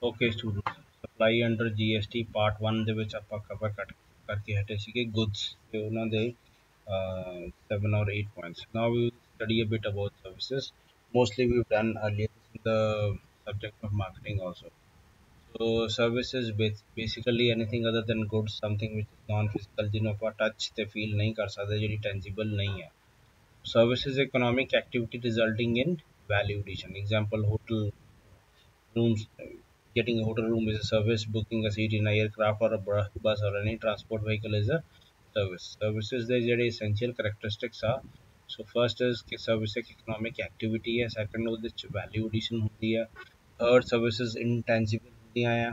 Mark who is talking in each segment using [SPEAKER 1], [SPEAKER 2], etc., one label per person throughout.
[SPEAKER 1] Okay student, supply under GST part 1 ਦੇ ਵਿੱਚ ਆਪਾਂ ਕਵਰ ਕਰਕੇ ਹਟੇ ਸੀਗੇ ਗੁੱਡਸ ਤੇ ਉਹਨਾਂ ਦੇ 7 or 8 points. Now we will study a bit about services. Mostly we've done earlier in the subject of marketing also. So services basically anything other than goods, something which is non-physical ਜਿਹਨੂੰ ਆਪਾਂ touch ਤੇ feel ਨਹੀਂ ਕਰ ਸਕਦੇ, ਜਿਹੜੀ tangible ਨਹੀਂ ਹੈ. Services economic activity resulting in value addition. Example, hotel rooms. Getting a hotel room is a service. Booking a seat in an aircraft or a bus or any transport vehicle is a service. Services ਦੇ ਜਿਹੜੇ essential characteristics are. So first is कि service एक economic activity है. Second ਉਹਦੇ ਵਿੱਚ value addition ਹੁੰਦੀ ਹੈ. Third, services intangible ਹੁੰਦੀਆਂ ਆ.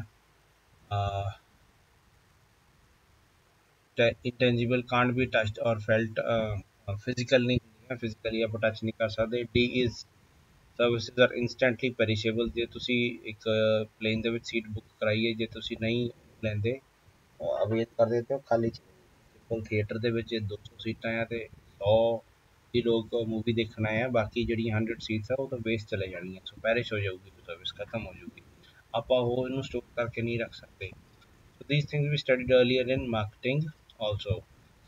[SPEAKER 1] Intangible can't be touched or felt. Physical नहीं ਹੁੰਦੀਆਂ, physically ਆਪਾਂ touch नहीं ਕਰ ਸਕਦੇ. D is services are instantly perishable. ਜੇ ਤੁਸੀਂ ਇੱਕ ਪਲੇਨ ਦੇ ਵਿੱਚ ਸੀਟ ਬੁੱਕ ਕਰਾਈ ਹੈ, ਜੇ ਤੁਸੀਂ ਨਹੀਂ ਲੈਂਦੇ ਅਵੇਲ ਕਰਦੇ ਤੇ ਉਹ ਖਾਲੀ ਸਿੰਪਲ ਥੀਏਟਰ ਦੇ ਵਿੱਚ 200 ਸੀਟਾਂ ਆ ਤੇ 100 ਹੀ ਲੋਕ ਮੂਵੀ ਦੇਖਣ ਆਏ ਆ, ਬਾਕੀ ਜਿਹੜੀਆਂ 100 ਸੀਟਸ ਆ ਉਹ ਤਾਂ ਵੇਸਟ ਚਲੇ ਜਾਣਗੀਆਂ, ਸੋ ਪੈਰਿਸ਼ ਹੋ ਜਾਊਗੀ, ਸਰਵਿਸ ਖਤਮ ਹੋ ਜਾਊਗੀ। ਆਪਾਂ ਉਹ ਇਹਨੂੰ ਸਟੋਰ ਕਰਕੇ ਨਹੀਂ ਰੱਖ ਸਕਦੇ। So these things we studied earlier in marketing also.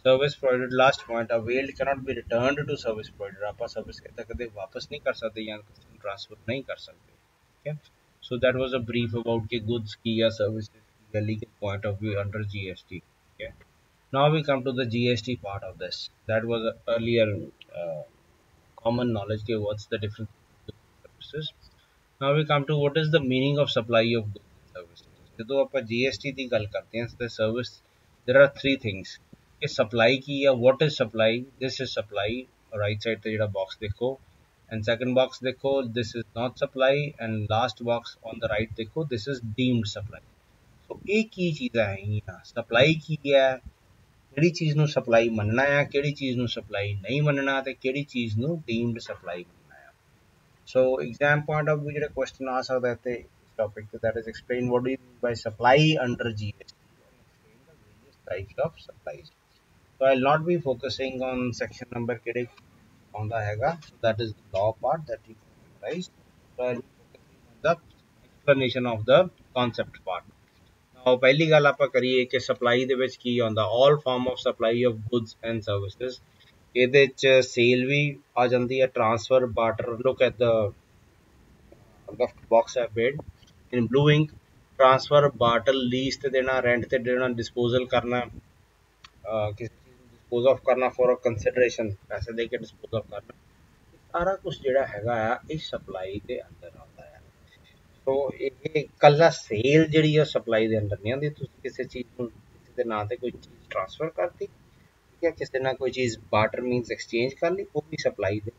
[SPEAKER 1] Service provided, last point, availed cannot be returned to service provider. ਆਪਾਂ service ਕਿਤੇ ਕਦੇ ਵਾਪਸ ਨਹੀਂ ਕਰ ਸਕਦੇ ਜਾਂ ਟ੍ਰਾਂਸਫਰ ਨਹੀਂ ਕਰ ਸਕਦੇ। Okay, so that was a brief about के goods की या services की या legal point of view under GST. Okay, now we come to the GST part of this. That was earlier common knowledge के what's the difference between services. Now we come to what is the meaning of supply of goods and services. ਜਦੋਂ ਆਪਾਂ GST ਦੀ ਗੱਲ ਕਰਦੇ ਹਾਂ ਤੇ service, there are three things कि supply की या what is supply. This is supply, right side ਤੇ ਜਿਹੜਾ box देखो, and second box देखो, this is not supply, and last box on the right देखो, this is deemed supply. so ਇਹ ਕੀ ਚੀਜ਼ਾਂ ਹੈਗੀਆਂ, supply ਕੀ ਹੈ, ਕਿਹੜੀ ਚੀਜ਼ ਨੂੰ ਸਪਲਾਈ ਮੰਨਣਾ ਹੈ, ਕਿਹੜੀ ਚੀਜ਼ ਨੂੰ ਸਪਲਾਈ ਨਹੀਂ ਮੰਨਣਾ ਤੇ ਕਿਹੜੀ ਚੀਜ਼ ਨੂੰ ਡੀਮਡ ਸਪਲਾਈ ਮੰਨਣਾ ਹੈ। So exam point of view ਜਿਹੜਾ question ਆ ਸਕਦਾ ਹੈ ਤੇ topic that is explain what do you mean by supply under GST and explain the various types of supplies. So I'll not be focusing on section number ਕਿਹੜੇ ਆਉਂਦਾ ਹੈਗਾ, so that is the law part that you can memorize. So I'll be focusing on the explanation of the concept part. Now ਪਹਿਲੀ ਗੱਲ ਆਪਾਂ ਕਰੀਏ ਕਿ supply ਦੇ ਵਿੱਚ ਕੀ ਆਉਂਦਾ, all form of supply of goods and services. ਇਹਦੇ ਚ ਸੇਲ ਵੀ ਆ ਜਾਂਦੀ ਹੈ, transfer, barter. look at the left box I made in blue ink. Transfer, barter, lease ਤੇ ਦੇਣਾ, ਰੈਂਟ ਤੇ ਦੇਣਾ, ਡਿਸਪੋਜ਼ਲ ਕਰਨਾ, ਕਿਸੇ ਚੀਜ਼ ਨੂੰ ਡਿਸਪੋਜ਼ ਆਫ ਕਰਨਾ ਫॉर ਅ ਕੰਸੀਡਰੇਸ਼ਨ, ਪੈਸੇ ਦੇ ਕੇ ਡਿਸਪੋਜ਼ ਆਫ ਕਰਨਾ, ਸਾਰਾ ਕੁਝ ਜਿਹੜਾ ਹੈਗਾ ਆ ਇਹ ਸਪਲਾਈ ਦੇ ਅੰਦਰ ਆਉਂਦਾ ਹੈ। ਸੋ ਇਹ ਕੱਲਾ ਸੇਲ ਜਿਹੜੀ ਆ ਸਪਲਾਈ ਦੇ ਅੰਦਰ ਨਹੀਂ ਆਉਂਦੀ। ਤੁਸੀਂ ਕਿਸੇ ਚੀਜ਼ ਨੂੰ ਕਿਸੇ ਦੇ ਨਾਂ ਤੇ ਕੋਈ ਚੀਜ਼ ਟ੍ਰਾਂਸਫਰ ਕਰਤੀ ਜਾਂ ਕਿਸੇ ਨਾਲ ਕੋਈ ਚੀਜ਼ ਬਾਰਟਰ ਮੀਨਸ ਐਕਸਚੇਂਜ ਕਰ ਲਈ, ਉਹ ਵੀ ਸਪਲਾਈ ਦੇ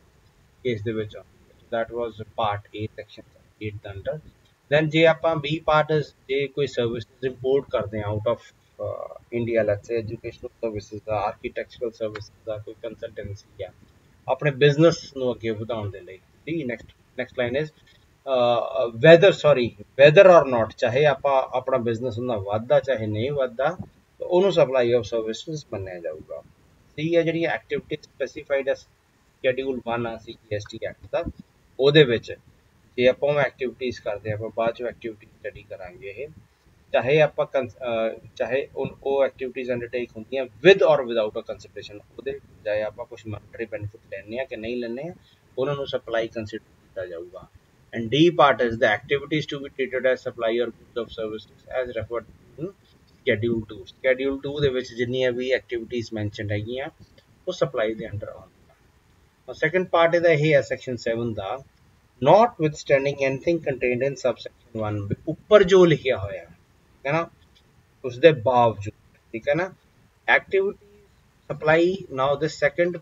[SPEAKER 1] ਕੇਸ ਦੇ ਵਿੱਚ ਆਉਂਦੀ ਹੈ। That was part A section 8 ਦੇ ਅੰਦਰ। then ਜੇ ਆਪਾਂ B part ਜੇ ਕੋਈ ਸਰਵਿਸਿਜ਼ ਇੰਪੋਰਟ ਕਰਦੇ ਹਾਂ out of India, let's say educational services ਦਾ, ਆਰਕੀਟੈਕਚਰਲ ਸਰਵਿਸਿਜ਼ ਦਾ, ਕੋਈ ਕੰਸਲਟੈਂਸੀ ਆ ਆਪਣੇ ਬਿਜ਼ਨਸ ਨੂੰ ਅੱਗੇ ਵਧਾਉਣ ਦੇ ਲਈ। Next line is whether or not, ਚਾਹੇ ਆਪਾਂ ਆਪਣਾ ਬਿਜ਼ਨਸ ਹੁੰਦਾ ਵੱਧਦਾ ਚਾਹੇ ਨਹੀਂ ਵੱਧਦਾ, ਉਹਨੂੰ ਸਪਲਾਈ ਆਫ ਸਰਵਿਸਿਜ਼ ਮੰਨਿਆ ਜਾਊਗਾ। ਸੀ ਹੈ ਜਿਹੜੀ ਐਕਟੀਵਿਟੀ ਸਪੈਸੀਫਾਈਡ ਹੈ ਸ਼ੈਡਿਊਲ 1 ਆ GST ਐਕਟ ਦਾ, ਉਹਦੇ ਵਿੱਚ ਜੇ ਆਪਾਂ ਉਹ ਐਕਟੀਵਿਟੀਜ਼ ਕਰਦੇ ਹਾਂ, ਆਪਾਂ ਬਾਅਦ ਚੋਂ ਐਕਟੀਵਿਟੀ ਸਟੱਡੀ ਕਰਾਂਗੇ ਇਹ, ਚਾਹੇ ਆਪਾਂ ਚਾਹੇ ਉਹ ਐਕਟੀਵਿਟੀਜ਼ ਅੰਡਰਟੇਕ ਹੁੰਦੀਆਂ ਵਿਦ ਔਰ ਵਿਦਆਊਟ ਅ ਕੰਸੀਡਰੇਸ਼ਨ, ਉਹਦੇ ਬਜਾਏ ਆਪਾਂ ਕੁਛ ਮੋਨਟਰੀ ਬੈਨੀਫਿਟ ਲੈਣੇ ਆ ਕਿ ਨਹੀਂ ਲੈਣੇ ਆ, ਉਹਨਾਂ ਨੂੰ ਸਪਲਾਈ ਕੰਸੀਡਰ ਕੀਤਾ ਜਾਊਗਾ। and D part is the activities to be treated as supply or goods of services as referred to in schedule 2. schedule 2 ਦੇ ਵਿੱਚ ਜਿੰਨੀਆਂ ਵੀ ਐਕਟੀਵਿਟੀਜ਼ ਮੈਂਸ਼ਨਡ ਹੈਗੀਆਂ ਉਹ ਸਪਲਾਈ ਦੇ ਅੰਡਰ ਆਉਂਦੀਆਂ। ਸੈਕੰਡ ਪਾਰਟ ਇਹਦਾ ਇਹ ਹੈ section 7 the, notwithstanding anything contained in subsection 1, ਉੱਪਰ ਜੋ ਲਿਖਿਆ ਹੋਇਆ ਹੈ ਨਾ ਉਸਦੇ ਬਾਵਜੂਦ, ਠੀਕ ਹੈ ਨਾ, ਐਕਟੀਵਿਟੀ ਸਪਲਾਈ। ਨਾਓ ਦਿਸ ਸੈਕੰਡ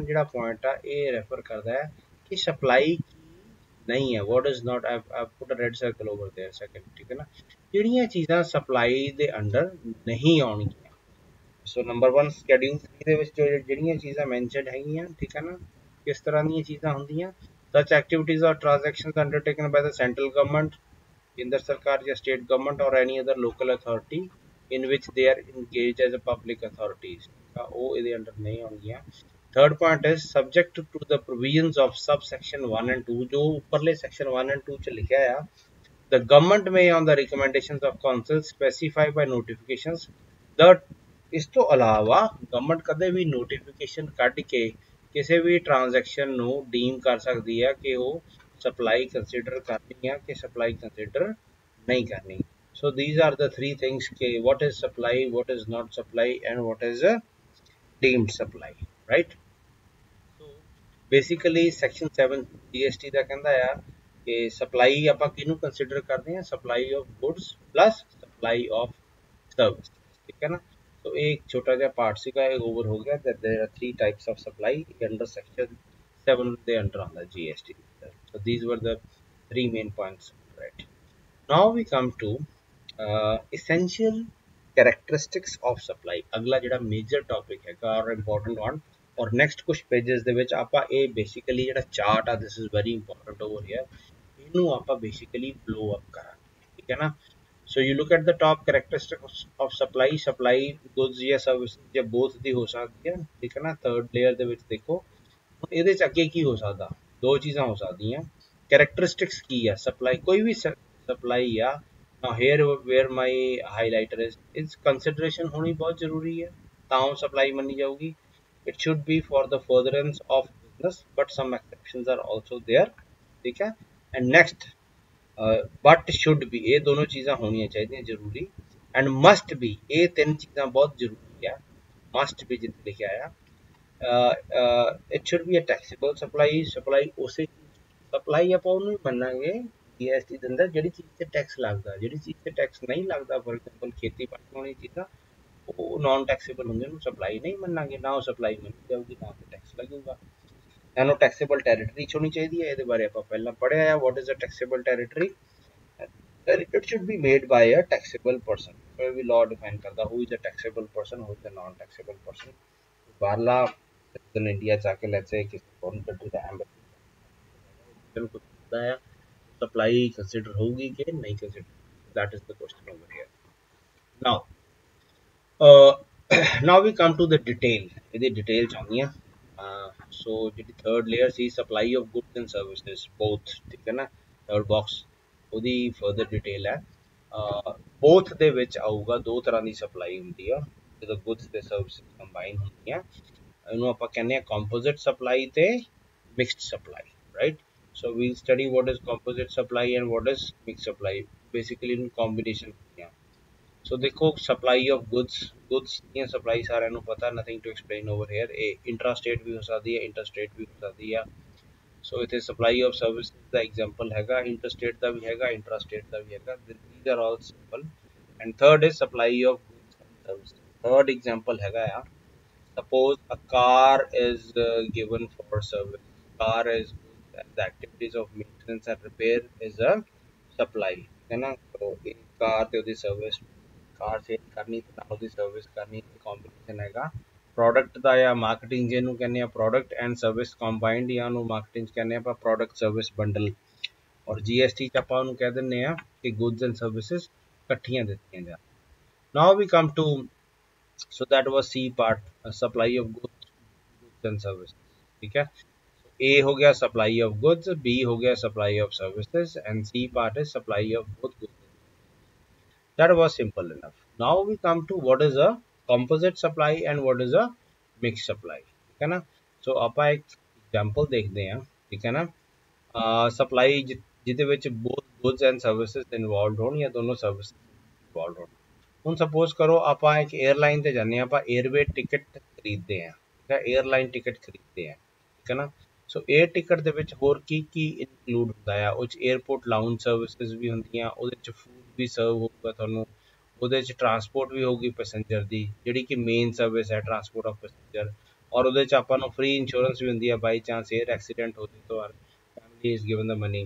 [SPEAKER 1] ਜਿਹੜਾ ਪੁਆਇੰਟ ਆ ਇਹ ਰੈਫਰ ਕਰਦਾ ਹੈ ਕਿ ਸਪਲਾਈ ਨਹੀਂ ਹੈ, what is not, I've put a red circle over there, second, ਠੀਕ ਹੈ ਨਾ, ਜਿਹੜੀਆਂ ਚੀਜ਼ਾਂ ਸਪਲਾਈ ਦੇ ਅੰਡਰ ਨਹੀਂ ਆਉਣਗੀਆਂ। ਸੋ ਨੰਬਰ 1 ਸ਼ੈਡਿਊਲ 3 ਦੇ ਵਿੱਚ ਜਿਹੜੀਆਂ ਚੀਜ਼ਾਂ ਮੈਂਸ਼ਨਡ ਹੈਗੀਆਂ, ਠੀਕ ਹੈ ਨਾ, ਕਿਸ ਤਰ੍ਹਾਂ ਦੀਆਂ ਚੀਜ਼ਾਂ ਹੁੰਦੀਆਂ, such activities or transactions undertaken by the central government, ਕੇਂਦਰ ਸਰਕਾਰ ਜਾਂ state government or any other local authority in which they are engaged as a public authorities, ਉਹ ਇਹਦੇ ਅੰਡਰ ਨਹੀਂ ਆਉਣਗੀਆਂ। Third point is subject to the provisions of subsection 1 and 2, ਜੋ ਉੱਪਰਲੇ section 1 and 2 ਚ ਲਿਖਿਆ ਆ The government may on the recommendations of council specify by notifications that ਇਸ ਤੋਂ ਇਲਾਵਾ ਗਵਰਨਮੈਂਟ ਕਦੇ ਵੀ ਨੋਟੀਫਿਕੇਸ਼ਨ ਕੱਢ ਕੇ ਕਿਸੇ ਵੀ ਟ੍ਰਾਂਜੈਕਸ਼ਨ ਨੂੰ ਡੀਮ ਕਰ ਸਕਦੀ ਹੈ ਕਿ ਉਹ ਸਪਲਾਈ ਕੰਸੀਡਰ ਕਰਨੀ ਹੈ ਕਿ ਸਪਲਾਈ ਕੰਸੀਡਰ ਨਹੀਂ ਕਰਨੀ. So these are the three things ke what is supply, what is not supply, and what is a deemed supply, right? So basically section 7 GST ਦਾ ਕਹਿੰਦਾ ਆ ਕਿ ਸਪਲਾਈ ਆਪਾਂ ਕਿਹਨੂੰ ਕੰਸੀਡਰ ਕਰਦੇ ਹਾਂ, supply of goods plus supply of service, ਠੀਕ ਹੈ ਨਾ. So एक छोटा सा पार्ट सीखा एक ओवर हो गया that there are three types of supply under section 7 they under on the GST. So these were the three main points, right? Now we come to essential characteristics of supply. अगला ਜਿਹੜਾ major topic हैगा और important one और next कुछ pages ਦੇ ਵਿੱਚ ਆਪਾਂ ਇਹ basically ਜਿਹੜਾ chart ਆ this is very important over here ਇਹਨੂੰ ਆਪਾਂ basically blow up ਕਰਾਂਗੇ, ਠੀਕ ਹੈ ਨਾ. So you look at the top characteristics of supply, supply goods या services ਜਾਂ both ਦੀ ਹੋ ਸਕਦੀ ਹੈ, ਠੀਕ ਹੈ ਨਾ. third layer ਦੇ ਵਿੱਚ ਦੇਖੋ ਹੁਣ ਇਹਦੇ ਚ ਅੱਗੇ ਕੀ ਹੋ ਸਕਦਾ, ਦੋ ਚੀਜ਼ਾਂ ਹੋ ਸਕਦੀਆਂ. characteristics ਕੀ ਆ supply, ਕੋਈ ਵੀ supply ਆ. now here where my highlighter is consideration ਹੋਣੀ ਬਹੁਤ ਜ਼ਰੂਰੀ ਹੈ ਤਾਂ ਉਹ supply ਮੰਨੀ ਜਾਊਗੀ. it should be for the furtherance of business but some exceptions are also there, ठीक है. and next बट शुड भी ये दोनों चीज़ा होनी चाहिए जरूरी. एंड मस्ट भी ये तीन चीज़ा बहुत जरूरी है. मस्ट भी जित लिखे आया it should be a taxable supply. Supply उस सप्लाई आप मनांगे जीएसटी के अंदर जी चीज़ से टैक्स लगता, जी चीज़ से टैक्स नहीं लगता फॉर एग्जाम्पल खेती बाड़ी वाली चीज़ा वो नॉन टैक्सेबल होंगे सप्लाई नहीं मनांगे ना वो सप्लाई मनी जाऊगी ना तो टैक्स लगेगा. एनो टैक्सेबल टैरिटरी होनी चाहिए है ये बारे आप पहला पढ़े आया what is a taxable territory. It should be made by a taxable person. So we law define करता who is a taxable person, who is a non-taxable person. Barla in India जाके let's say किसी foreign country का embassy को होता है supply consider होगी कि नहीं consider. That is the question over here. Now, now we come to the detail. ये detail चाहिए. So the third layer is supply of goods and services both, ठीक है ना. Third box ਉਹਦੀ ਫਰਦਰ ਡਿਟੇਲ ਹੈ. ਬੋਥ ਦੇ ਵਿੱਚ ਆਊਗਾ ਦੋ ਤਰ੍ਹਾਂ ਦੀ ਸਪਲਾਈ ਹੁੰਦੀ ਆ ਜਦੋਂ ਗੁੱਡਸ ਤੇ ਸਰਵਿਸਿਜ਼ ਕੰਬਾਈਨ ਹੁੰਦੀਆਂ ਇਹਨੂੰ ਆਪਾਂ ਕਹਿੰਦੇ ਆ ਕੰਪੋਜ਼ਿਟ ਸਪਲਾਈ ਤੇ mixed supply, right. So we'll study what is composite supply and what is mixed supply. Basically ਇਹਨੂੰ ਕੰਬੀਨੇਸ਼ਨ ਹੁੰਦੀਆਂ. ਸੋ ਦੇਖੋ ਸਪਲਾਈ ਆਫ ਗੁੱਡਸ ਦੀਆਂ ਸਪਲਾਈ ਸਾਰਿਆਂ ਨੂੰ ਪਤਾ, nothing to explain over here. ਇਹ ਇੰਟਰਾ ਸਟੇਟ ਵੀ ਹੋ ਸਕਦੀ ਹੈ, ਇੰਟਰ ਸਟੇਟ ਵੀ ਹੋ ਸਕਦੀ ਆ. So it is supply of services the example हैगा, interstate ਦਾ ਵੀ ਹੈਗਾ, intrastate ਦਾ ਵੀ ਹੈਗਾ. These are all simple. And third is supply of goods and services. Third example हैगा या suppose a car is given for service. Car is goods and the activities of maintenance and repair is a supply, है ना. तो एक car ਤੇ ਉਹਦੀ service car से करनी ਤੇ ਨਾਲ ਉਹਦੀ सर्विस करनी combination हैगा. प्रोडक्ट का या मार्केटिंग जिन्होंने कहने प्रोडक्ट एंड सर्विस कंबाइंड या मार्केटिंग कहने आप प्रोडक्ट सर्विस बंडल. और जीएसटी आप कह दें कि गुड्स एंड सर्विसेज कट्ठियां दित्तियां जा. Now we come to so that was C part supply of goods and services, ठीक है. ए हो गया सप्लाई ऑफ गुड्स, बी हो गया supply of services and C part is supply of both goods. That was simple enough. Now we come to what is a composite supply and what is a mixed supply, ठीक है ना. सो आप एक example देखते हैं, ठीक है ना. सप्लाई जिदे which both goods and services involve होण या दोनों सर्विस इन्वॉल्व होण. हुण सपोज करो आप एक एयरलाइन ते जाने आप एयरवे टिकट खरीदते हैं, ठीक है. एयरलाइन टिकट खरीदते हैं, ठीक है ना. सो एयर टिकट दे विच होर की इनकलूड हुंदा है, उस एयरपोर्ट लाउंज सर्विसेज भी हुंदियां, उहदे च फूड भी सर्व होगा तुहानूं, ਉਹਦੇ ਚ ਟਰਾਂਸਪੋਰਟ ਵੀ ਹੋਊਗੀ ਪੈਸੇਂਜਰ ਦੀ ਜਿਹੜੀ ਕਿ ਮੇਨ ਸਰਵਿਸ ਹੈ ਟਰਾਂਸਪੋਰਟ ਆਫ ਪੈਸੇਂਜਰ. ਔਰ ਉਹਦੇ ਚ ਆਪਾਂ ਨੂੰ ਫ੍ਰੀ ਇੰਸ਼ੋਰੈਂਸ ਵੀ ਹੁੰਦੀ ਹੈ ਬਾਈ ਚਾਂਸ 에ਅਰ ਐਕਸੀਡੈਂਟ ਹੋ ਜੇ ਤਾਂ family is given the money,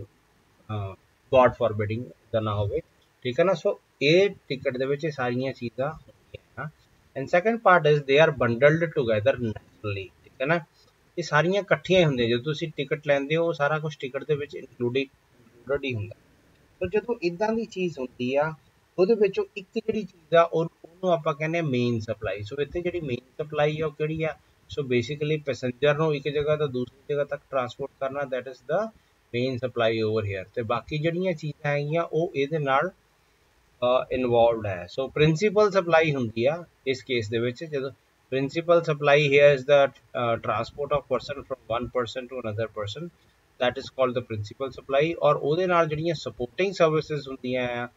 [SPEAKER 1] God forbidding ਦਾ ਨਾ ਹੋਵੇ, ਠੀਕ ਹੈ ਨਾ. ਸੋ ਇਹ ਟਿਕਟ ਦੇ ਵਿੱਚ ਸਾਰੀਆਂ ਚੀਜ਼ਾਂ ਹੁੰਦੀਆਂ. And second part is they are bundled together naturally, ਠੀਕ ਹੈ ਨਾ. ਇਹ ਸਾਰੀਆਂ ਇਕੱਠੀਆਂ ਹੀ ਹੁੰਦੀਆਂ ਜਦੋਂ ਤੁਸੀਂ ਟਿਕਟ ਲੈਂਦੇ ਹੋ, ਸਾਰਾ ਕੁਝ ਟਿਕਟ ਦੇ ਵਿੱਚ ਇਨਕਲੂਡਡ ਹੀ ਹੁੰਦਾ. ਸੋ ਜਦੋਂ ਇਦਾਂ ਦੀ ਚੀਜ਼ ਹੁੰਦੀ ਆ ਉਹਦੇ ਵਿੱਚੋਂ ਇੱਕ ਜਿਹੜੀ ਚੀਜ਼ ਆ ਉਹਨੂੰ ਆਪਾਂ ਕਹਿੰਦੇ ਆ ਮੇਨ ਸਪਲਾਈ. ਸੋ ਇੱਥੇ ਜਿਹੜੀ ਮੇਨ ਸਪਲਾਈ ਆ ਉਹ ਕਿਹੜੀ ਆ. ਸੋ ਬੇਸਿਕਲੀ ਪੈਸੇਂਜਰ ਨੂੰ ਇੱਕ ਜਗ੍ਹਾ ਤੋਂ ਦੂਸਰੀ ਜਗ੍ਹਾ ਤੱਕ ਟਰਾਂਸਪੋਰਟ ਕਰਨਾ, that is the main supply over here, ਤੇ ਬਾਕੀ ਜਿਹੜੀਆਂ ਚੀਜ਼ਾਂ ਹੈਗੀਆਂ ਉਹ ਇਹਦੇ ਨਾਲ ਇਨਵੋਲਵਡ ਹੈ। ਸੋ ਪ੍ਰਿੰਸੀਪਲ ਸਪਲਾਈ ਹੁੰਦੀ ਆ ਇਸ ਕੇਸ ਦੇ ਵਿੱਚ, ਜਦੋਂ principal supply here is the transport of person from one person to another person, that is called the principal supply। ਔਰ ਉਹਦੇ ਨਾਲ ਜਿਹੜੀਆਂ ਸਪੋਰਟਿੰਗ ਸਰਵਿਸਿਜ਼ ਹੁੰਦੀਆਂ ਆ,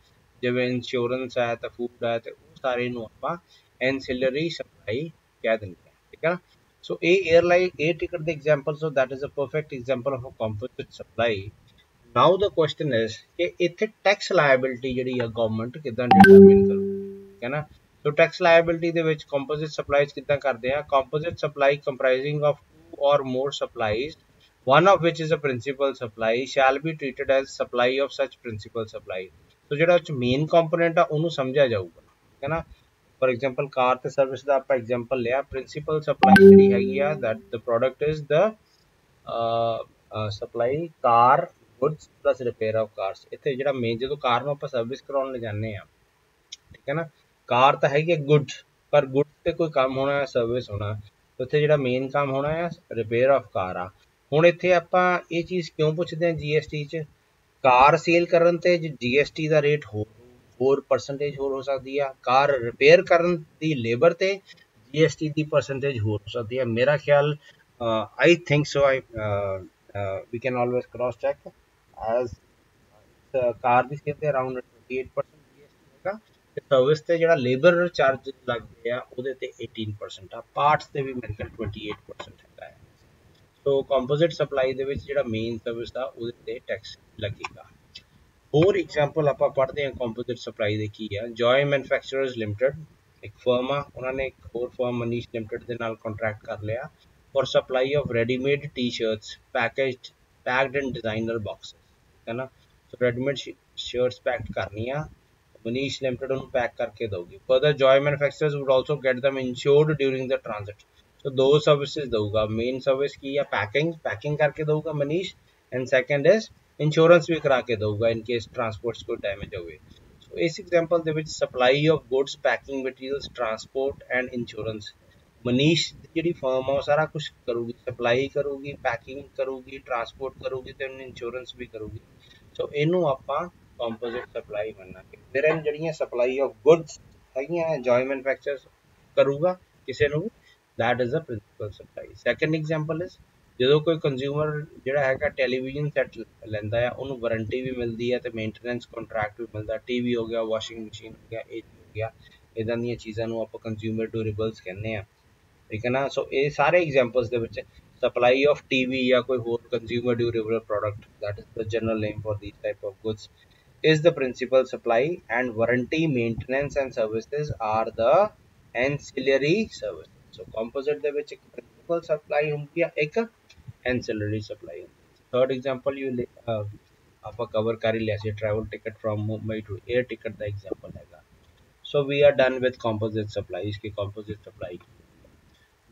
[SPEAKER 1] ਜਿਵੇਂ ਇੰਸ਼ੋਰੈਂਸ ਹੈ ਤੇ ਫੂਡ ਹੈ, ਤੇ ਉਹ ਸਾਰੇ ਨੂੰ ਆਪਾਂ ਐਂਸਿਲਰੀ ਸਪਲਾਈ ਕਹਿ ਦਿੰਦੇ ਹਾਂ, ਠੀਕ ਹੈ। ਸੋ ਇਹ 에ਅਰਲਾਈਨ 에ਅਰ ਟਿਕਟ ਦੇ example, so that is a perfect example of a composite supply। Now the question is ਕਿ ਇੱਥੇ ਟੈਕਸ ਲਾਇਬਿਲਿਟੀ ਜਿਹੜੀ ਆ ਗਵਰਨਮੈਂਟ ਕਿੱਦਾਂ ਡਿਟਰਮਾਈਨ ਕਰੂ, ਠੀਕ ਹੈ ਨਾ। ਸੋ ਟੈਕਸ ਲਾਇਬਿਲਿਟੀ ਦੇ ਵਿੱਚ ਕੰਪੋਜ਼ਿਟ ਸਪਲਾਈਜ਼ ਕਿੱਦਾਂ ਕਰਦੇ ਆ, composite supply comprising of 2 or more supplies, one of which is a principal supply, shall be treated as supply of such principal supply। ਸੋ ਜਿਹੜਾ ਉਹ ਮੇਨ ਕੰਪੋਨੈਂਟ ਆ ਉਹਨੂੰ ਸਮਝਿਆ ਜਾਊਗਾ, ਠੀਕ ਹੈ ਨਾ। ਫॉर एग्जांपल ਕਾਰ ਤੇ ਸਰਵਿਸ ਦਾ ਆਪਾਂ ਐਗਜ਼ਾਮਪਲ ਲਿਆ, ਪ੍ਰਿੰਸੀਪਲ ਸਪਲਾਈ ਜਿਹੜੀ ਹੈਗੀ ਆ that the product is the supply car goods plus repair of cars. ਇੱਥੇ ਜਿਹੜਾ ਮੇਨ ਜਦੋਂ ਕਾਰ ਨੂੰ ਆਪਾਂ ਸਰਵਿਸ ਕਰਾਉਣ ਲੈ ਜਾਂਦੇ ਆ, ਠੀਕ ਹੈ ਨਾ, ਕਾਰ ਤਾਂ ਹੈਗੀ ਗੁੱਡ, ਪਰ ਗੁੱਡ ਤੇ ਕੋਈ ਕੰਮ ਹੋਣਾ, ਸਰਵਿਸ ਹੋਣਾ, ਉੱਥੇ ਜਿਹੜਾ ਮੇਨ ਕੰਮ ਹੋਣਾ ਆ ਰਿਪੇਅਰ ਆਫ ਕਾਰ ਆ। ਹੁਣ ਇੱਥੇ ਆਪਾਂ ਇਹ ਚੀਜ਼ ਕਿਉਂ ਪੁੱਛਦੇ ਹਾਂ GST 'ਚ, ਕਾਰ ਸੇਲ ਕਰਨ ਤੇ GST ਦਾ ਰੇਟ ਹੋਰ ਪਰਸੈਂਟੇਜ ਹੋਰ ਹੋ ਸਕਦੀ ਆ, ਕਾਰ ਰਿਪੇਅਰ ਕਰਨ ਦੀ ਲੇਬਰ ਤੇ GST ਦੀ ਪਰਸੈਂਟੇਜ ਹੋਰ ਹੋ ਸਕਦੀ ਆ। ਮੇਰਾ ਖਿਆਲ I think so, we can always cross check as car the sale ਤੇ ਅਰਾਊਂਡ 28% GST ਹੈਗਾ, ਤੇ ਸਰਵਿਸ ਤੇ ਜਿਹੜਾ ਲੇਬਰ ਚਾਰਜ ਲੱਗਦੇ ਆ ਉਹਦੇ ਤੇ 18% ਆ, ਪਾਰਟਸ ਤੇ ਵੀ ਮੇਰੇ ਖਿਆਲ 28% ਹੈਗਾ ਹੈ। ਸੋ ਕੰਪੋਜ਼ਿਟ ਸਪਲਾਈ ਦੇ ਵਿੱਚ ਜਿਹੜਾ ਮੇਨ ਸਰਵਿਸ ਦਾ ਉਹਦੇ ਤੇ ਟੈਕਸ ਲੱਗੇਗਾ। ਹੋਰ ਐਗਜ਼ਾਮਪਲ ਆਪਾਂ ਪੜ੍ਹਦੇ ਹਾਂ ਕੰਪੋਜ਼ਿਟ ਸਪਲਾਈ ਦੇ ਕੀ ਆ। ਜੋਏ ਮੈਨੂਫੈਕਚਰਰਸ ਲਿਮਟਿਡ ਇੱਕ ਫਰਮ ਆ, ਉਹਨਾਂ ਨੇ ਇੱਕ ਹੋਰ ਫਰਮ ਮਨੀਸ਼ ਲਿਮਟਿਡ ਦੇ ਨਾਲ ਕੰਟਰੈਕਟ ਕਰ ਲਿਆ for supply of readymade T-shirts packed in designer boxes, ਠੀਕ ਹੈ ਨਾ। ਸੋ ਰੈਡੀਮੇਡ ਸ਼ਰਟਸ ਪੈਕਡ ਕਰਨੀਆਂ, ਮਨੀਸ਼ ਲਿਮਟਿਡ ਉਹਨੂੰ ਪੈਕ ਕਰਕੇ ਦਊਗੀ। ਫਰਦਰ ਜੋਏ manufacturers would also get them insured during the transit। So ਦੋ ਸਰਵਿਸਿਜ਼ ਦਊਗਾ, ਮੇਨ ਸਰਵਿਸ ਕੀ ਆ ਪੈਕਿੰਗ ਕਰਕੇ ਦਊਗਾ Manish, and second is insurance ਵੀ ਕਰਾ ਕੇ ਦਊਗਾ ਇਨ ਕੇਸ ਟਰਾਂਸਪੋਰਟ 'ਚ ਕੋਈ ਡੈਮੇਜ ਹੋਵੇ। ਸੋ ਇਸ ਐਗਜ਼ਾਮਪਲ ਦੇ ਵਿੱਚ supply of goods, packing materials, transport and insurance, Manish ਦੀ ਜਿਹੜੀ ਫਰਮ ਆ ਉਹ ਸਾਰਾ ਕੁਝ ਕਰੂਗੀ, ਸਪਲਾਈ ਕਰੂਗੀ, ਪੈਕਿੰਗ ਕਰੂਗੀ, ਟਰਾਂਸਪੋਰਟ ਕਰੂਗੀ ਤੇ ਉਹਨੂੰ ਇੰਸ਼ੋਰੈਂਸ ਵੀ ਕਰੂਗੀ। ਸੋ ਇਹਨੂੰ ਆਪਾਂ ਕੰਪੋਜ਼ਿਟ ਸਪਲਾਈ ਮੰਨਾਂਗੇ। ਫਿਰ ਜਿਹੜੀਆਂ ਸਪਲਾਈ ਆਫ ਗੁੱਡਸ ਹੈਗੀਆਂ ਜੋਏ ਮੈਨੂਫੈਕਚਰਰਸ ਕਰੂਗਾ ਕਿਸੇ ਨੂੰ ਵੀ, that is a principal supply। second example is ਜਦੋਂ ਕੋਈ ਕੰਜ਼ਿਊਮਰ ਜਿਹੜਾ ਹੈਗਾ ਟੈਲੀਵਿਜ਼ਨ ਸੈੱਟ ਲੈਂਦਾ ਆ, ਉਹਨੂੰ ਵਾਰੰਟੀ ਵੀ ਮਿਲਦੀ ਹੈ ਤੇ ਮੇਨਟੇਨੈਂਸ ਕੰਟਰੈਕਟ ਵੀ ਮਿਲਦਾ। ਟੀਵੀ ਹੋ ਗਿਆ, ਵਾਸ਼ਿੰਗ ਮਸ਼ੀਨ ਹੋ ਗਿਆ, AC ਹੋ ਗਿਆ, ਇਦਾਂ ਦੀਆਂ ਚੀਜ਼ਾਂ ਨੂੰ ਆਪਾਂ ਕੰਜ਼ਿਊਮਰ ਡਿਊਰੇਬਲਸ ਕਹਿੰਦੇ ਆ, ਠੀਕ ਹੈ ਨਾ। ਸੋ ਇਹ ਸਾਰੇ ਐਗਜ਼ਾਮਪਲਸ ਦੇ ਵਿੱਚ ਸਪਲਾਈ ਆਫ ਟੀਵੀ ਜਾਂ ਕੋਈ ਹੋਰ consumer durable product, that is the general name for these type of goods, is the principal supply, and warranty, maintenance and services are the ancillary services। So composite ਦੇ ਵਿੱਚ ਇੱਕ principal supply ਹੁੰਦੀ ਆ, ਇੱਕ ਐਂਸਿਲਰੀ supply ਹੁੰਦੀ ਹੈ। Third example ਆਪਾਂ cover ਕਰ ਹੀ ਲਿਆ ਸੀ, travel ticket from Mumbai to air ticket ਦਾ ਐਗਜ਼ਾਮਪਲ ਹੈਗਾ। So we are done with composite supply. इसकी composite supply.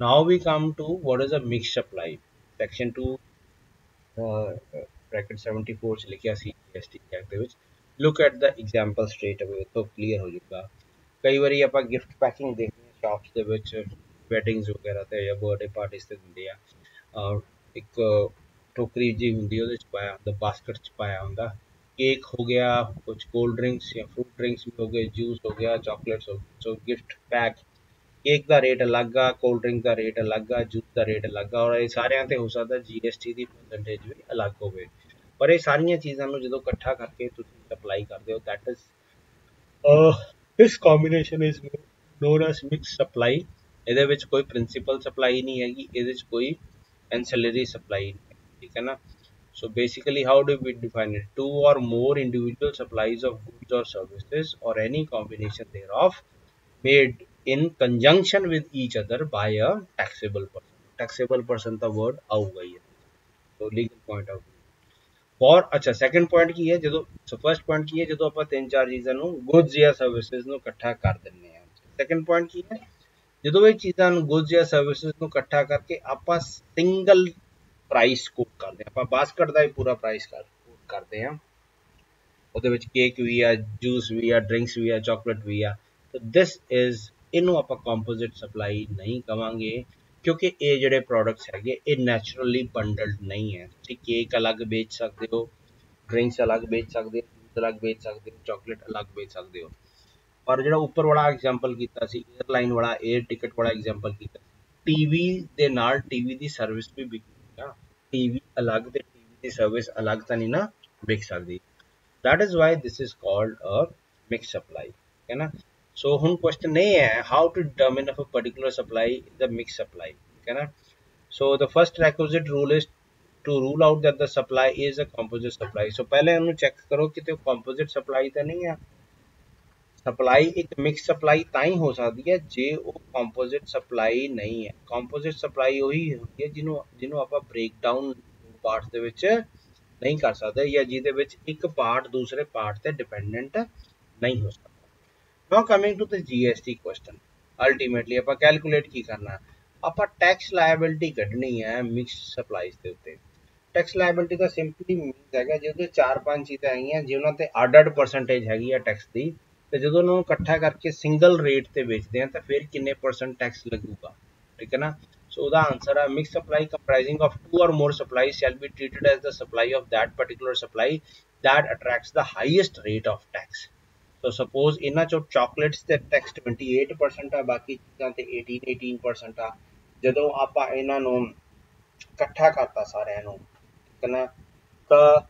[SPEAKER 1] Now we come to what is a mix supply. Section 2 bracket 74 ਚ ਲਿਖਿਆ ਸੀ GST ਐਕਟ ਦੇ ਵਿੱਚ। Look at the example straight away, ਤੋਂ clear ਹੋ ਜਾਊਗਾ। ਕਈ ਵਾਰੀ ਆਪਾਂ ਗਿਫਟ ਪੈਕਿੰਗ ਦੇਖਦੇ ਹਾਂ ਸ਼ਾਪਸ ਦੇ ਵਿੱਚ, ਵੈਡਿੰਗਸ ਵਗੈਰਾ ਤੇ ਜਾਂ ਬਰਥਡੇ ਪਾਰਟੀਜ਼ ਤੇ ਦਿੰਦੇ ਆ, ਇੱਕ ਟੋਕਰੀ ਜੀ ਹੁੰਦੀ ਉਹਦੇ ਚ ਪਾਇਆ ਹੁੰਦਾ, ਬਾਸਕਟ ਚ ਪਾਇਆ ਹੁੰਦਾ, ਕੇਕ ਹੋ ਗਿਆ, ਕੁਝ ਕੋਲਡ ਡਰਿੰਕਸ ਜਾਂ ਫਰੂਟ ਡਰਿੰਕਸ ਵੀ ਹੋ ਗਏ, ਜੂਸ ਹੋ ਗਿਆ, ਚਾਕਲੇਟਸ ਹੋ ਗਏ। ਸੋ ਗਿਫਟ ਪੈਕ, ਕੇਕ ਦਾ ਰੇਟ ਅਲੱਗ ਆ, ਕੋਲਡ ਡਰਿੰਕ ਦਾ ਰੇਟ ਅਲੱਗ ਆ, ਜੂਸ ਦਾ ਰੇਟ ਅਲੱਗ ਆ, ਔਰ ਇਹ ਸਾਰਿਆਂ ਤੇ ਹੋ ਸਕਦਾ GST ਦੀ ਪਰਸੈਂਟੇਜ ਵੀ ਅਲੱਗ ਹੋਵੇ। ਪਰ ਇਹ ਸਾਰੀਆਂ ਚੀਜ਼ਾਂ ਨੂੰ ਜਦੋਂ ਇਕੱਠਾ ਕਰਕੇ ਤੁਸੀਂ ਸਪਲਾਈ ਕਰਦੇ ਹੋ, that is this combination is known as mixed supply। ਇਹਦੇ ਵਿੱਚ ਕੋਈ ਪ੍ਰਿੰਸੀਪਲ ਸਪਲਾਈ ਨਹੀਂ ਹੈਗੀ, ਇਹਦੇ ਵਿੱਚ ਕੋਈ ਐਂਸਿਲਰੀ ਸਪਲਾਈ ਨਹੀਂ ਹੈ, ਠੀਕ ਹੈ ਨਾ। So basically how do we define it? 2 or more individual supplies of goods or services or any combination thereof made in conjunction with each other by a taxable person। taxable person the word ਆਊਗਾ ਹੀ, so legal point of view। और अच्छा second point की है जो first point की है जो आप तीन चार चीज़ों गुड्स या सर्विसेज ਨੂੰ ਇਕੱਠਾ ਕਰ ਦਿੰਨੇ ਆ। ਸੈਕੰਡ ਪੁਆਇੰਟ ਕੀ ਹੈ, ਜਦੋਂ ਇਹ ਚੀਜ਼ਾਂ ਨੂੰ ਗੁੱਡਸ ਜਾਂ ਸਰਵਿਸਿਜ਼ ਨੂੰ ਇਕੱਠਾ ਕਰਕੇ ਆਪਾਂ ਸਿੰਗਲ ਪ੍ਰਾਈਸ ਕੋਟ ਕਰਦੇ ਆ, ਆਪਾਂ ਬਾਸਕਟ ਦਾ ਹੀ ਪੂਰਾ ਪ੍ਰਾਈਸ ਕੋਟ ਕਰਦੇ ਆ, ਉਹਦੇ ਵਿੱਚ ਕੇਕ ਵੀ ਆ, ਜੂਸ ਵੀ ਆ, ਡਰਿੰਕਸ ਵੀ ਆ, ਚਾਕਲੇਟ ਵੀ ਆ। ਤਾਂ ਦਿਸ ਇਜ਼, ਇਹਨੂੰ ਆਪਾਂ ਕੰਪੋਜ਼ਿਟ ਸਪਲਾਈ ਨਹੀਂ ਕਵਾਂਗੇ। ਕਿਉਂਕਿ ਇਹ ਜਿਹੜੇ ਪ੍ਰੋਡਕਟਸ ਹੈਗੇ ਇਹ ਨੈਚੁਰਲੀ ਬੰਡਲਡ ਨਹੀਂ ਹੈ। ਤੁਸੀਂ ਕੇਕ ਅਲੱਗ ਵੇਚ ਸਕਦੇ ਹੋ, ਡਰਿੰਕਸ ਅਲੱਗ ਵੇਚ ਸਕਦੇ ਹੋ, दूध ਅਲੱਗ ਵੇਚ ਸਕਦੇ ਹੋ, ਚਾਕਲੇਟ ਅਲੱਗ ਵੇਚ ਸਕਦੇ ਹੋ। ਪਰ ਜਿਹੜਾ ਉੱਪਰ ਵਾਲਾ ਐਗਜ਼ਾਮਪਲ ਕੀਤਾ ਸੀ, 에ਅਰਲਾਈਨ ਵਾਲਾ, 에ਅਰ ਟਿਕਟ ਵਾਲਾ ਐਗਜ਼ਾਮਪਲ ਕੀਤਾ, ਟੀਵੀ ਦੇ ਨਾਲ ਟੀਵੀ ਦੀ ਸਰਵਿਸ ਵੀ ਵਿਕਦੀ ਆ। ਟੀਵੀ ਅਲੱਗ ਤੇ ਟੀਵੀ ਦੀ ਸਰਵਿਸ ਅਲੱਗ ਤਾਂ ਨਹੀਂ ਨਾ ਵਿਕ ਸਕਦੀ। that is why this is called a mixed supply, है ना। so ਹੁਣ question ਇਹ ਹੈ how to determine if a particular supply is a mixed supply, है ना। so the first requisite rule is to rule out that the supply is a composite supply। so ਪਹਿਲੇ ਉਹਨੂੰ check ਕਰੋ ਕਿ ਤੇ composite supply ਤਾਂ ਨਹੀਂ ਹੈ। ਸਪਲਾਈ ਇੱਕ ਮਿਕਸ ਸਪਲਾਈ ਤਾਂ ਹੀ ਹੋ ਸਕਦੀ ਹੈ ਜੇ ਉਹ ਕੰਪੋਜ਼ਿਟ ਸਪਲਾਈ ਨਹੀਂ ਹੈ। ਕੰਪੋਜ਼ਿਟ ਸਪਲਾਈ ਉਹੀ ਹੁੰਦੀ ਹੈ ਜਿਹਨੂੰ ਆਪਾਂ ਬ੍ਰੇਕ ਡਾਊਨ ਪਾਰਟਸ ਦੇ ਵਿੱਚ ਨਹੀਂ ਕਰ ਸਕਦੇ, ਜਾਂ ਜਿਹਦੇ ਵਿੱਚ ਇੱਕ ਪਾਰਟ ਦੂਸਰੇ ਪਾਰਟ ਤੇ ਡਿਪੈਂਡੈਂਟ ਨਹੀਂ ਹੋ ਸਕਦਾ। Now coming to the GST question, ultimately ਆਪਾਂ ਕੈਲਕੂਲੇਟ ਕੀ ਕਰਨਾ, ਆਪਾਂ ਟੈਕਸ ਲਾਇਬਿਲਿਟੀ ਕੱਢਣੀ ਹੈ ਮਿਕਸ ਸਪਲਾਈਜ਼ ਦੇ ਉੱਤੇ। ਟੈਕਸ ਲਾਇਬਿਲਿਟੀ ਦਾ ਸਿੰਪਲੀ ਮੀਨਸ ਹੈਗਾ ਜਿਹਦੇ 4-5 ਚੀਜ਼ਾਂ ਹੈਗੀਆਂ ਜੇ ਉਹਨਾਂ ਤੇ ਅੱਡ-ਅੱਡ ਪਰਸੈਂਟੇਜ ਹੈਗੀ ਆ ਟੈਕਸ ਦੀ, ਤੇ ਜਦੋਂ ਉਹਨਾਂ ਨੂੰ ਇਕੱਠਾ ਕਰਕੇ ਸਿੰਗਲ ਰੇਟ ਤੇ ਵੇਚਦੇ ਆ ਤਾਂ ਫਿਰ ਕਿੰਨੇ ਪਰਸੈਂਟ ਟੈਕਸ ਲੱਗੂਗਾ, ਠੀਕ ਹੈ ਨਾ। ਸੋ ਉਹਦਾ ਆਨਸਰ ਹੈ mix supply comprising of 2 or more supplies shall be treated as the supply of that particular supply that attracts the highest rate of tax। So suppose ਇਹਨਾਂ ਚੋਂ ਚਾਕਲੇਟਸ ਤੇ ਟੈਕਸ 28% ਆ, ਬਾਕੀ ਚੀਜ਼ਾਂ ਤੇ 18% ਆ। ਜਦੋਂ ਆਪਾਂ ਇਹਨਾਂ ਨੂੰ ਇਕੱਠਾ ਕਰਤਾ ਸਾਰਿਆਂ ਨੂੰ, ਠੀਕ ਹੈ ਨਾ, ਤਾਂ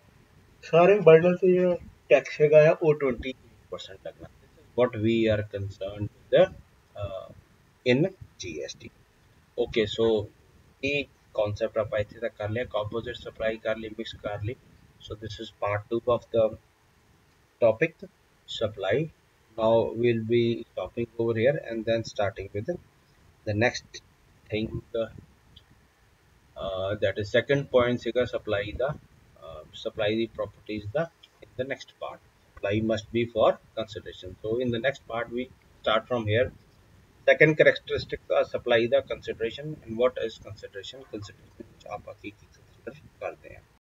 [SPEAKER 1] ਸਾਰੇ ਬਰਡਨ ਤੇ ਜਿਹੜਾ ਟੈਕਸ ਹੈਗਾ ਆ ਉਹ 28% ਲੱਗਣਾ। what we are concerned with the in GST। okay, so ਇਹ concept ਆਪਾਂ ਇੱਥੇ ਤੱਕ ਕਰ ਲਿਆ, composite supply ਕਰ ਲਈ, mix ਕਰ ਲਈ। so this is part 2 of the topic supply। now we'll be stopping over here and then starting with the next thing, that is second point ਸੀਗਾ supply the, supply the properties the in the next part। supply must be for consideration। so in the next part we start from here। second characteristic का supply the consideration and what is consideration। consideration आप की consider करते हैं।